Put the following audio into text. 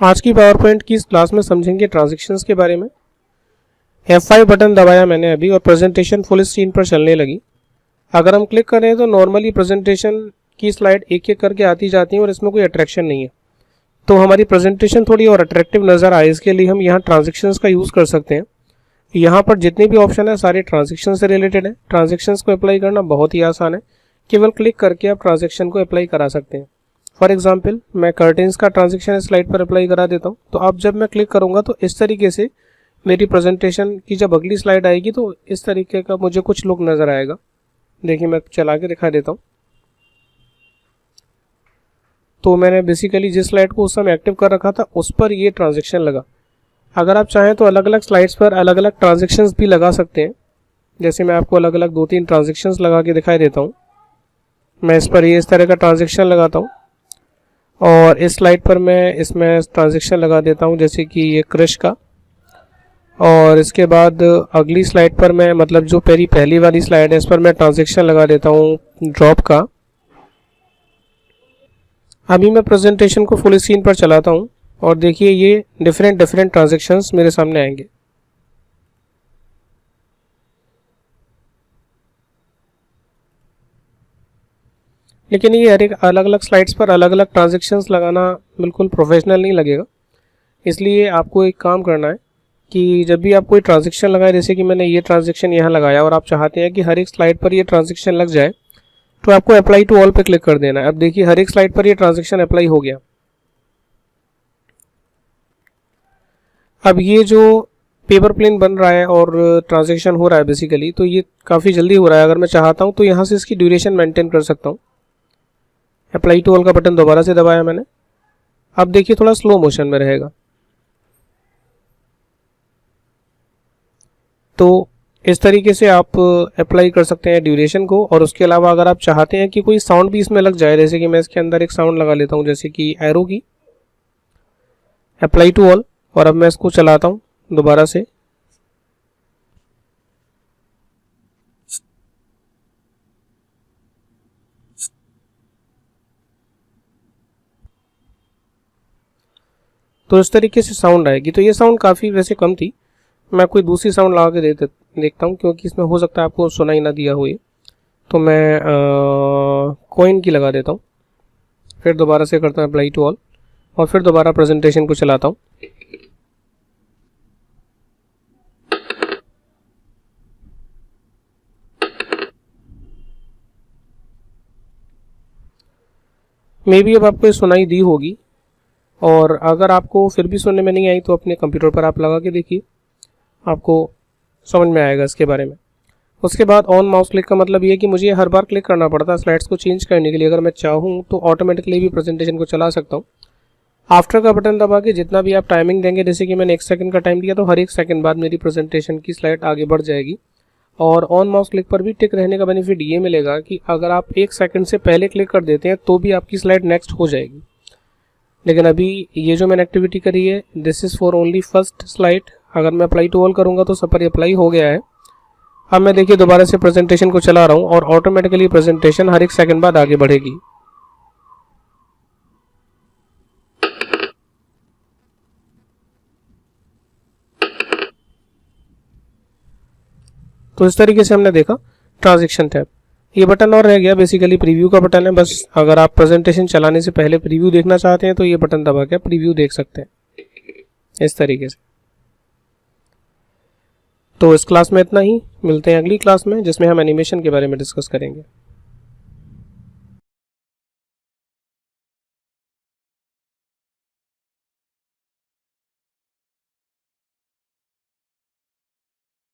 आज की power point की इस क्लास में समझेंगे ट्रांजैक्शंस के बारे में। F5 बटन दबाया मैंने अभी और प्रेजेंटेशन फुल स्क्रीन पर चलने लगी। अगर हम क्लिक करें तो नॉर्मली प्रेजेंटेशन की स्लाइड एक एक करके आती जाती है और इसमें कोई अट्रैक्शन नहीं है। तो हमारी प्रेजेंटेशन थोड़ी और अट्रैक्टिव नज़र आए इसके लिए हम यहाँ ट्रांजैक्शंस का यूज़ कर सकते हैं। यहाँ पर जितने भी ऑप्शन है सारे ट्रांजैक्शन से रिलेटेड है। ट्रांजैक्शंस को अप्लाई करना बहुत ही आसान है, केवल क्लिक करके आप ट्रांजैक्शन को अप्लाई करा सकते हैं। फॉर एग्जाम्पल मैं कर्टेंस का ट्रांजैक्शन स्लाइड पर अप्लाई करा देता हूँ। तो अब जब मैं क्लिक करूँगा तो इस तरीके से मेरी प्रेजेंटेशन की जब अगली स्लाइड आएगी तो इस तरीके का मुझे कुछ लुक नज़र आएगा। देखिए मैं चला के दिखा देता हूँ। तो मैंने बेसिकली जिस स्लाइड को उस समय एक्टिव कर रखा था उस पर ये ट्रांजैक्शन लगा। अगर आप चाहें तो अलग अलग स्लाइड्स पर अलग अलग ट्रांजैक्शंस भी लगा सकते हैं। जैसे मैं आपको अलग अलग 2-3 ट्रांजैक्शंस लगा के दिखाई देता हूँ। मैं इस पर ये इस तरह का ट्रांजैक्शन लगाता हूँ और इस स्लाइड पर मैं इसमें ट्रांजैक्शन लगा देता हूँ, जैसे कि ये क्रश का। और इसके बाद अगली स्लाइड पर मैं मतलब जो पहली वाली स्लाइड है इस पर मैं ट्रांजैक्शन लगा देता हूँ ड्रॉप का। अभी मैं प्रेजेंटेशन को फुल स्क्रीन पर चलाता हूँ और देखिए ये डिफरेंट ट्रांजैक्शंस मेरे सामने आएंगे। लेकिन ये हर एक अलग अलग स्लाइड्स पर अलग अलग ट्रांजैक्शंस लगाना बिल्कुल प्रोफेशनल नहीं लगेगा। इसलिए आपको एक काम करना है कि जब भी आप कोई ट्रांजैक्शन लगाए, जैसे कि मैंने ये ट्रांजैक्शन यहाँ लगाया और आप चाहते हैं कि हर एक स्लाइड पर ये ट्रांजैक्शन लग जाए, तो आपको अप्लाई टू ऑल पे क्लिक कर देना है। अब देखिए हर एक स्लाइड पर ये ट्रांजैक्शन अप्लाई हो गया। अब ये जो पेपर प्लेन बन रहा है और ट्रांजैक्शन हो रहा है बेसिकली, तो ये काफ़ी जल्दी हो रहा है। अगर मैं चाहता हूँ तो यहाँ से इसकी ड्यूरेशन मेंटेन कर सकता हूँ। अप्लाई टू ऑल का बटन दोबारा से दबाया मैंने। अब देखिए थोड़ा स्लो मोशन में रहेगा। तो इस तरीके से आप अप्लाई कर सकते हैं ड्यूरेशन को। और उसके अलावा अगर आप चाहते हैं कि कोई साउंड भी इसमें लग जाए, जैसे कि मैं इसके अंदर एक साउंड लगा लेता हूं, जैसे कि एरो की। अप्लाई टू ऑल और अब मैं इसको चलाता हूं दोबारा से। तो इस तरीके से साउंड आएगी। तो ये साउंड काफ़ी वैसे कम थी। मैं कोई दूसरी साउंड लगा के देखता हूँ, क्योंकि इसमें हो सकता है आपको सुनाई ना दिया हो ये। तो मैं कॉइन की लगा देता हूँ। फिर दोबारा से करता हूँ अप्लाई टू ऑल और फिर दोबारा प्रेजेंटेशन को चलाता हूँ। मे बी अब आपको ये सुनाई दी होगी। और अगर आपको फिर भी सुनने में नहीं आई तो अपने कंप्यूटर पर आप लगा के देखिए, आपको समझ में आएगा इसके बारे में। उसके बाद ऑन माउस क्लिक का मतलब ये है कि मुझे हर बार क्लिक करना पड़ता है स्लाइड्स को चेंज करने के लिए। अगर मैं चाहूँ तो ऑटोमेटिकली भी प्रेजेंटेशन को चला सकता हूँ। आफ्टर का बटन दबा के जितना भी आप टाइमिंग देंगे, जैसे कि मैंने 1 सेकंड का टाइम दिया, तो हर 1 सेकंड बाद मेरी प्रेजेंटेशन की स्लाइड आगे बढ़ जाएगी। और ऑन माउस क्लिक पर भी टिक रहने का बेनिफिट ये मिलेगा कि अगर आप 1 सेकंड से पहले क्लिक कर देते हैं तो भी आपकी स्लाइड नेक्स्ट हो जाएगी। लेकिन अभी ये जो मैंने एक्टिविटी करी है, this is for only first slide. अगर मैं अप्लाई टू ऑल करूँगा तो सब पर अप्लाई हो गया है। अब मैं देखिए दोबारा से प्रेजेंटेशन को चला रहा हूँ और ऑटोमेटिकली प्रेजेंटेशन हर 1 सेकंड बाद आगे बढ़ेगी। तो इस तरीके से हमने देखा ट्रांजैक्शन टैब। ये बटन और रह गया, बेसिकली प्रीव्यू का बटन है। बस अगर आप प्रेजेंटेशन चलाने से पहले प्रीव्यू देखना चाहते हैं तो ये बटन दबा के प्रीव्यू देख सकते हैं इस तरीके से। तो इस क्लास में इतना ही। मिलते हैं अगली क्लास में जिसमें हम एनिमेशन के बारे में डिस्कस करेंगे।